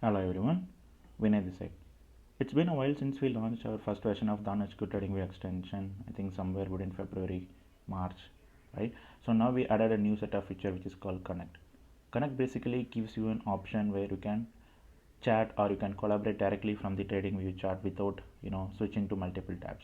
Hello everyone, Vinay this side. It's been a while since we launched our first version of DhanHQ Tradingview Extension, I think somewhere within February, March, right? So now we added a new set of feature which is called Connect. Connect basically gives you an option where you can chat or you can collaborate directly from the TradingView chart without, switching to multiple tabs.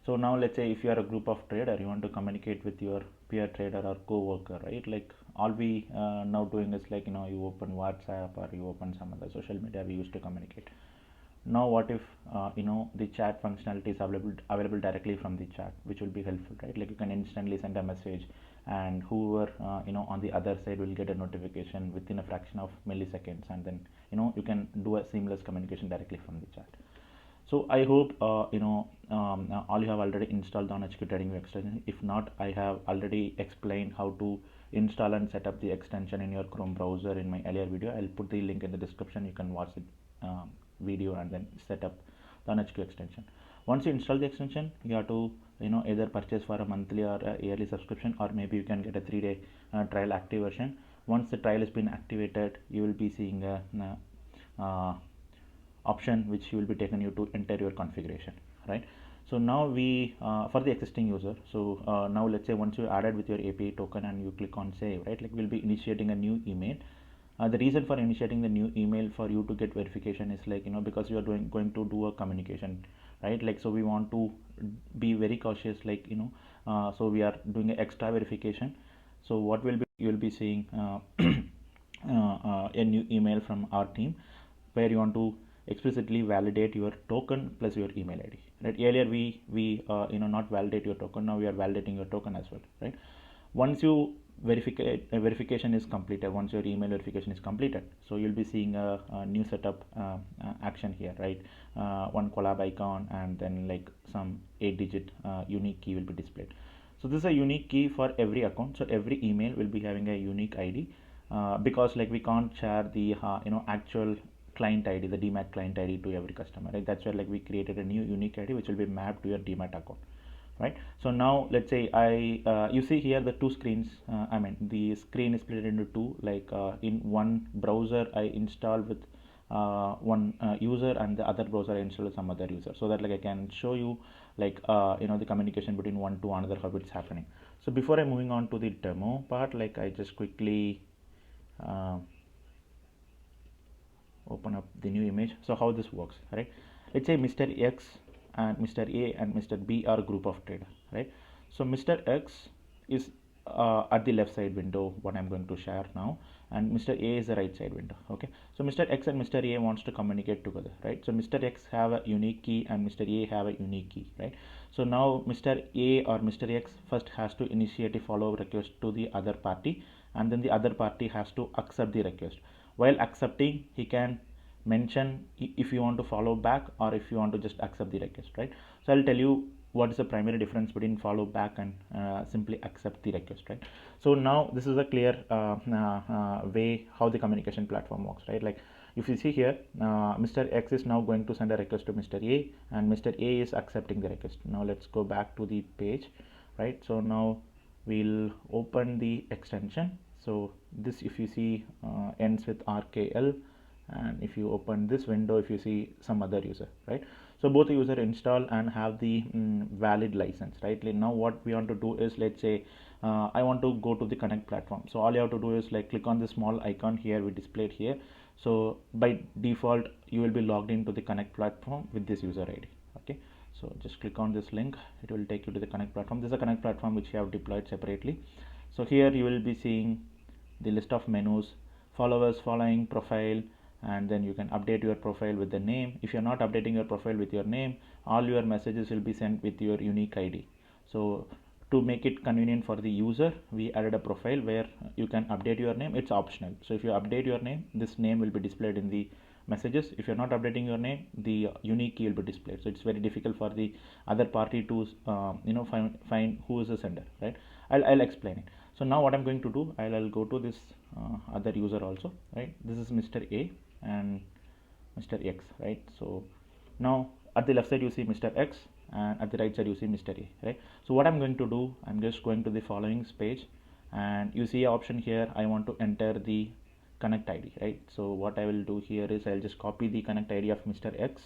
So now let's say if you are a group of trader, you want to communicate with your peer trader or co-worker, right? Like all we now doing is like, you open WhatsApp or you open some other social media we used to communicate. Now what if the chat functionality is available directly from the chat, which will be helpful, right? Like you can instantly send a message and whoever on the other side will get a notification within a fraction of milliseconds, and then you can do a seamless communication directly from the chat. So I hope all you have already installed on HQ Tradingview extension. If not, I have already explained how to install and set up the extension in your Chrome browser in my earlier video. I'll put the link in the description. You can watch the video and then set up the HQ extension. Once you install the extension, you have to either purchase for a monthly or a yearly subscription, or maybe you can get a 3-day trial active version. Once the trial has been activated, you will be seeing a option which will be taken you to enter your configuration, right? So now we for the existing user, so now let's say once you added with your API token and you click on save, right, like we'll be initiating a new email. The reason for initiating the new email for you to get verification is like because you are going to do a communication, right? Like so we want to be very cautious, like so we are doing an extra verification. So what will be, you will be seeing a new email from our team where you want to explicitly validate your token plus your email ID, right? Earlier we not validate your token, now we are validating your token as well, right? Once you verification is completed, once your email verification is completed, so you'll be seeing a new setup action here, right? One collab icon and then like some 8-digit unique key will be displayed. So this is a unique key for every account, so every email will be having a unique ID, because like we can't share the actual client ID, the DMAT client ID to every customer, right? That's where like we created a new unique ID which will be mapped to your DMAT account, right? So now let's say you see here the two screens, I mean the screen is split into two, like in one browser I install with one user, and the other browser I install with some other user, so that like I can show you like the communication between one to another, how it's happening. So before I moving on to the demo part, like I just quickly uh, open up the new image. So how this works, right? Let's say Mr. X and Mr. A and Mr. B are a group of trader, right? So Mr. X is at the left side window, what I'm going to share now, and Mr. A is the right side window. Okay, so Mr. X and Mr. A wants to communicate together, right? So Mr. X have a unique key and Mr. A have a unique key, right? So now Mr. A or Mr. X first has to initiate a follow request to the other party, and then the other party has to accept the request. While accepting, he can mention if you want to follow back or if you want to just accept the request, right? So I'll tell you what is the primary difference between follow back and simply accept the request, right? So now this is a clear way how the communication platform works, right? Like if you see here, Mr. X is now going to send a request to Mr. A and Mr. A is accepting the request. Now let's go back to the page, right? So now we'll open the extension. So this, if you see, ends with RKL, and if you open this window, if you see some other user, right? So both the user install and have the valid license, right? Like now what we want to do is, let's say I want to go to the Connect platform. So all you have to do is like click on the small icon here we displayed here. So by default you will be logged into the Connect platform with this user ID. Okay, so just click on this link, it will take you to the Connect platform. This is a Connect platform which you have deployed separately. So here you will be seeing the list of menus, followers, following, profile, and then you can update your profile with the name. If you're not updating your profile with your name, all your messages will be sent with your unique ID. So to make it convenient for the user, we added a profile where you can update your name. It's optional. So if you update your name, this name will be displayed in the messages. If you're not updating your name, the unique key will be displayed. So it's very difficult for the other party to find who is the sender, right? I'll explain it. So now what I'm going to do, I'll go to this other user also, right? This is Mr. A and Mr. X, right? So now at the left side you see Mr. X and at the right side you see Mr. A, right? So what I'm going to do, I'm just going to the following page, and you see an option here, I want to enter the connect ID, right? So what I will do here is I'll just copy the connect ID of Mr. X.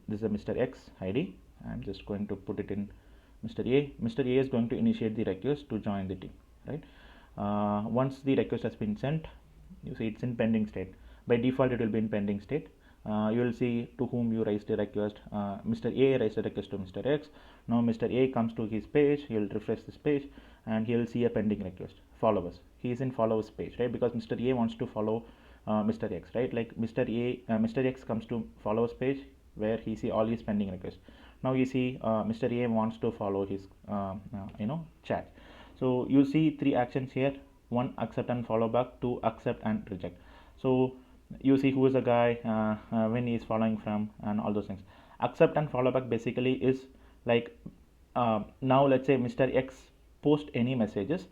This is a Mr. X ID. I'm just going to put it in Mr. A. Mr. A is going to initiate the request to join the team, right? Once the request has been sent, you see it's in pending state. By default, it will be in pending state. You will see to whom you raised the request. Mr. A raised the request to Mr. X. Now Mr. A comes to his page. He will refresh this page and he will see a pending request. Followers. He is in followers page, right? Because Mr. A wants to follow Mr. X, right? Like Mr. X comes to followers page where he see all his pending requests. Now you see Mr. A wants to follow his chat. So you see three actions here: one, accept and follow back; two, accept and reject. So you see who is the guy, when he is following from, and all those things. Accept and follow back basically is like, now let's say Mr. X post any messages,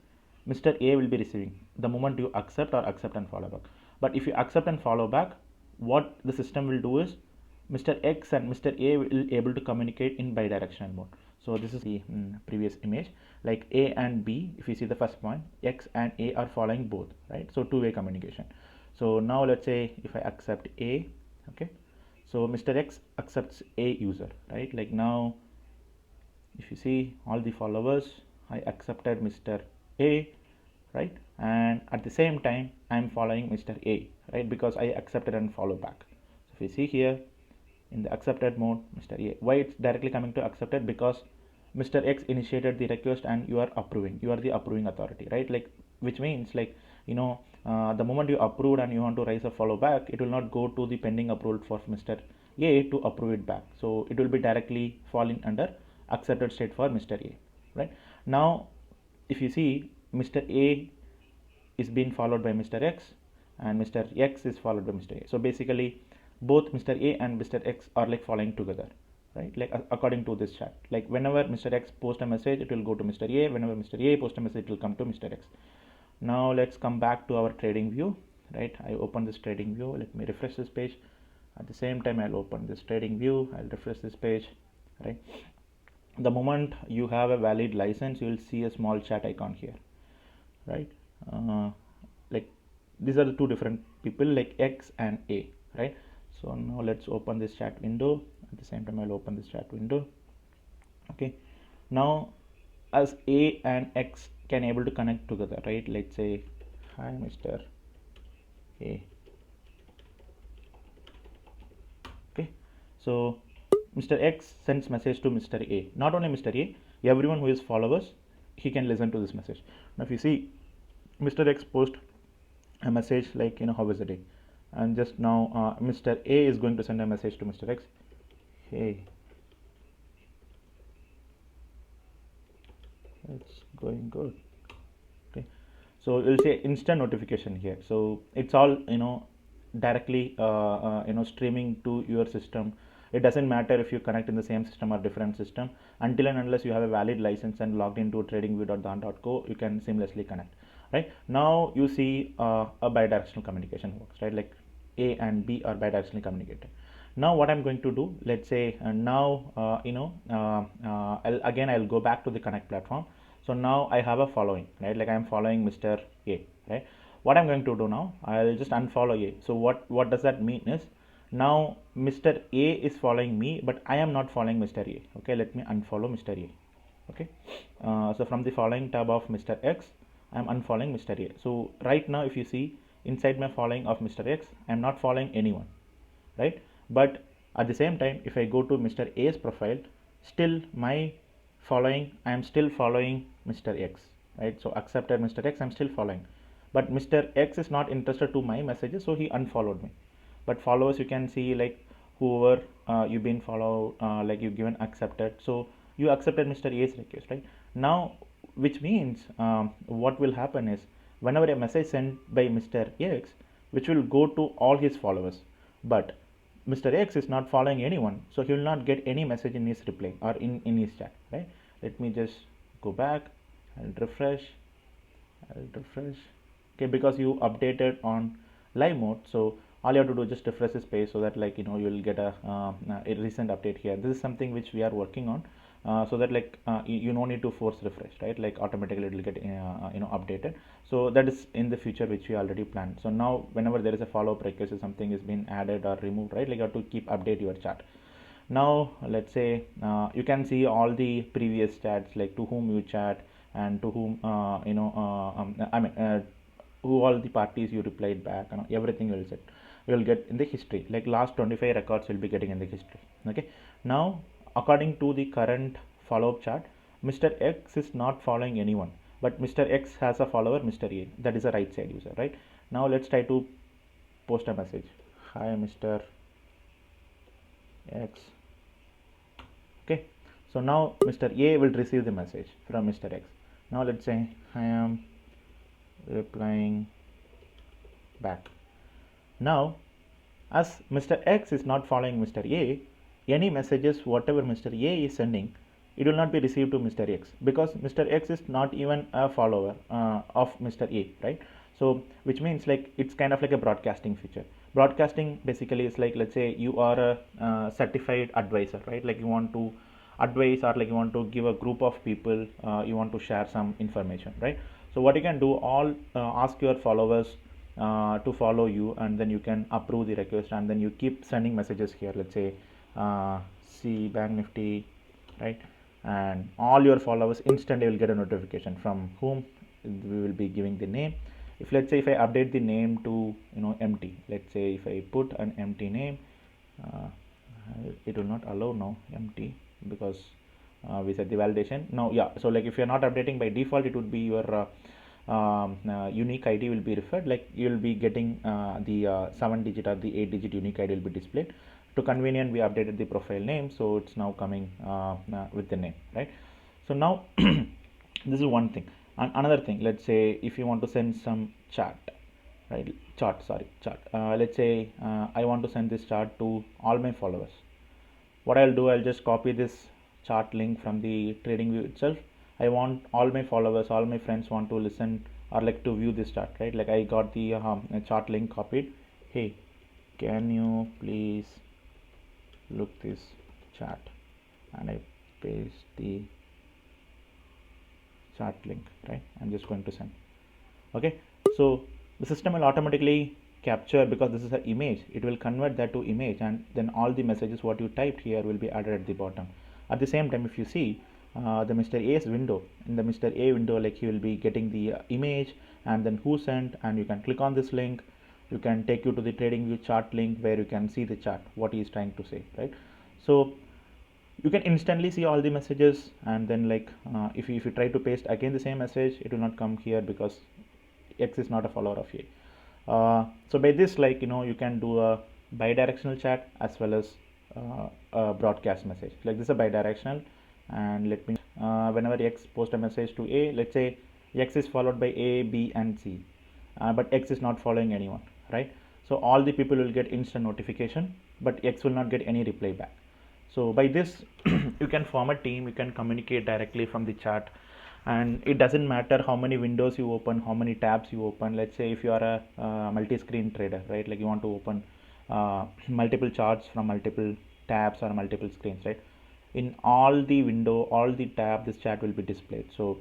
Mr. A will be receiving the moment you accept or accept and follow back. But if you accept and follow back, what the system will do is Mr. X and Mr. A will able to communicate in bidirectional mode. So this is the previous image, like A and B. If you see the first point, X and A are following both, right? So two-way communication. So now let's say if I accept A, okay, so Mr. X accepts A user, right? Like now if you see all the followers, I accepted Mr. A, right? And at the same time I'm following Mr. A, right? Because I accepted and follow back. So if you see here in the accepted mode, Mr. A, why it's directly coming to accepted? Because Mr. X initiated the request and you are approving, you are the approving authority, right? Like, which means like, the moment you approved and you want to raise a follow back, it will not go to the pending approval for Mr. A to approve it back. So it will be directly falling under accepted state for Mr. A, right? Now if you see, Mr. A is being followed by Mr. X and Mr. X is followed by Mr. A. So basically both Mr. A and Mr. X are like following together, right? Like according to this chat, like whenever Mr. X posts a message, it will go to Mr. A. Whenever Mr. A posts a message, it will come to Mr. X. Now let's come back to our trading view, right? I open this trading view. Let me refresh this page. At the same time, I'll open this trading view. I'll refresh this page, right? The moment you have a valid license, you will see a small chat icon here, right? Like these are the two different people, like X and A, right? So now let's open this chat window. At the same time, I'll open this chat window. Okay, now as A and X can able to connect together, right? Let's say, hi Mr. A. Okay, so Mr. X sends message to Mr. A. Not only Mr. A, everyone who is followers, he can listen to this message. Now if you see, Mr. X post a message like, how was the day? And just now Mr. A is going to send a message to Mr. X. Hey, it's going good. Okay, so you'll say instant notification here. So it's all directly streaming to your system. It doesn't matter if you connect in the same system or different system. Until and unless you have a valid license and logged into tradingview.dhan.co, you can seamlessly connect. Right now you see a bidirectional communication works, right? Like A and B are bidirectionally communicated. Now what I'm going to do, let's say I'll go back to the connect platform. So now I have a following, right? Like I'm following Mr. A, right? What I'm going to do now, I'll just unfollow A. So what does that mean is, now Mr. A is following me, but I am not following Mr. A. Okay, let me unfollow Mr. A. Okay, so from the following tab of Mr. X, I'm unfollowing Mr. A. So right now if you see inside my following of Mr. X, I'm not following anyone, right? But at the same time, if I go to Mr. A's profile, still my following, I am still following Mr. X, right? So accepted Mr. X, I'm still following, but Mr. X is not interested to my messages, so he unfollowed me. But followers, you can see like whoever you've been followed, like you've given accepted, so you accepted Mr. A's request, right? Now which means what will happen is, whenever a message sent by Mr. X, which will go to all his followers, but Mr. X is not following anyone, so he will not get any message in his reply or in his chat, right? Let me just go back. I'll refresh. Okay, because you updated on live mode, so all you have to do is just refresh this page, so that like you will get a recent update here. This is something which we are working on, so that like you no need to force refresh, right? Like automatically it will get updated. So that is in the future, which we already planned. So now whenever there is a follow-up request, something is being added or removed, right? Like you have to keep update your chat. Now let's say you can see all the previous chats, like to whom you chat and to whom who all the parties you replied back, and everything will set, you will get in the history. Like last 25 records will be getting in the history. Okay, now according to the current follow-up chat, Mr. X is not following anyone, but Mr. X has a follower, Mr. A, that is a right side user, right? Now let's try to post a message. Hi Mr. X. Okay, so now Mr. A will receive the message from Mr. X. Now let's say I am replying back. Now as Mr. X is not following Mr. A, any messages whatever Mr. A is sending, it will not be received to Mr. X, because Mr. X is not even a follower of Mr. A, right? So which means like it's kind of like a broadcasting feature. Broadcasting basically is like, let's say you are a certified advisor, right? Like you want to advise, or like you want to give a group of people, you want to share some information, right? So what you can do, all ask your followers to follow you, and then you can approve the request, and then you keep sending messages here. Let's say see Bank Nifty, right? And all your followers instantly will get a notification from whom we will be giving the name. If let's say if I update the name to empty, let's say if I put an empty name, it will not allow now empty, because we set the validation now. Yeah, so like if you're not updating, by default it would be your unique ID will be referred, like you will be getting the 7-digit or the 8-digit unique ID will be displayed. To convenient, we updated the profile name, so it's now coming with the name, right? So now this is one thing. And another thing, let's say if you want to send some chart, right? Chart. Let's say I want to send this chart to all my followers. What I'll do, I'll just copy this chart link from the TradingView itself. I want all my followers, all my friends want to listen or like to view this chart, right? Like I got the chart link copied. Hey, can you please look this chart? And I paste the chart link, right? I'm just going to send. Okay, so the system will automatically capture, because this is an image, it will convert that to image, and then all the messages what you typed here will be added at the bottom. At the same time, if you see the Mr. A's window, in the Mr. A window, like he will be getting the image and then who sent, and you can click on this link, you can take you to the TradingView chart link where you can see the chart, what he is trying to say, right? So you can instantly see all the messages, and then like if you try to paste again the same message, it will not come here because X is not a follower of A. So by this, like you can do a bidirectional chat as well as a broadcast message. Like this is a bidirectional, and let me whenever X post a message to A, let's say X is followed by A, B and C, but X is not following anyone, right? So all the people will get instant notification, but X will not get any reply back. So by this you can form a team, you can communicate directly from the chat, and it doesn't matter how many windows you open, how many tabs you open. Let's say if you are a multi-screen trader, right? Like you want to open multiple charts from multiple tabs or multiple screens, right? In all the window, all the tab, this chat will be displayed. So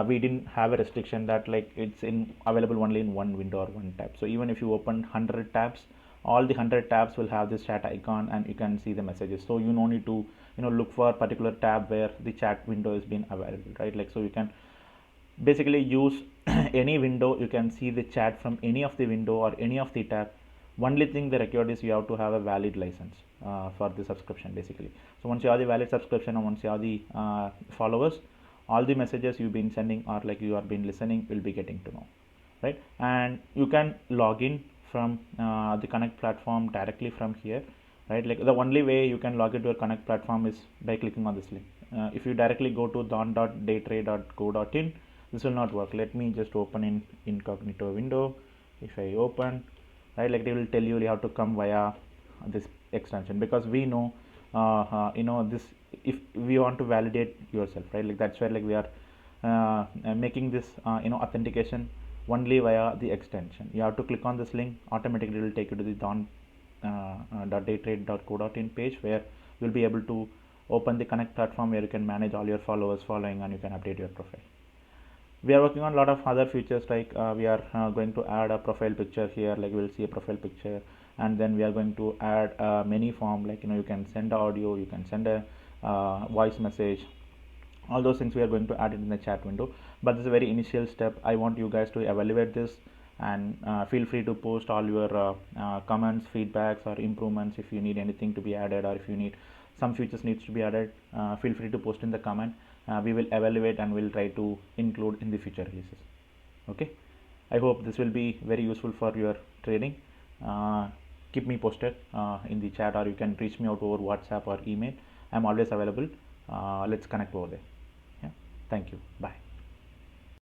we didn't have a restriction that like it's in available only in one window or one tab. So even if you open 100 tabs, all the 100 tabs will have this chat icon, and you can see the messages. So you no need to look for a particular tab where the chat window is being available, right? Like so you can basically use any window, you can see the chat from any of the window or any of the tab. Only thing they require is you have to have a valid license for the subscription basically. So once you have the valid subscription, and once you have the followers, all the messages you've been sending or like you have been listening will be getting to know, right? And you can log in from the Connect platform directly from here, right? Like the only way you can log into your Connect platform is by clicking on this link. If you directly go to dhan.daytrade.co.in, this will not work. Let me just open in incognito window. If I open, right, like they will tell you have to come via this extension, because we know this, if we want to validate yourself, right? Like that's where like we are making this authentication only via the extension. You have to click on this link, automatically it will take you to the dhan.daytrade.co.in page where you'll be able to open the Connect platform where you can manage all your followers, following, and you can update your profile. We are working on a lot of other features, like we are going to add a profile picture here, like we'll see a profile picture, and then we are going to add a menu form, like you can send audio, you can send a voice message. All those things we are going to add it in the chat window, but this is a very initial step. I want you guys to evaluate this, and feel free to post all your comments, feedbacks, or improvements. If you need anything to be added, or if you need some features needs to be added, feel free to post in the comment. We will evaluate and we'll try to include in the future releases. Okay, I hope this will be very useful for your trading. Keep me posted in the chat, or you can reach me out over WhatsApp or email. I'm always available. Let's connect over there. Yeah, thank you. Bye.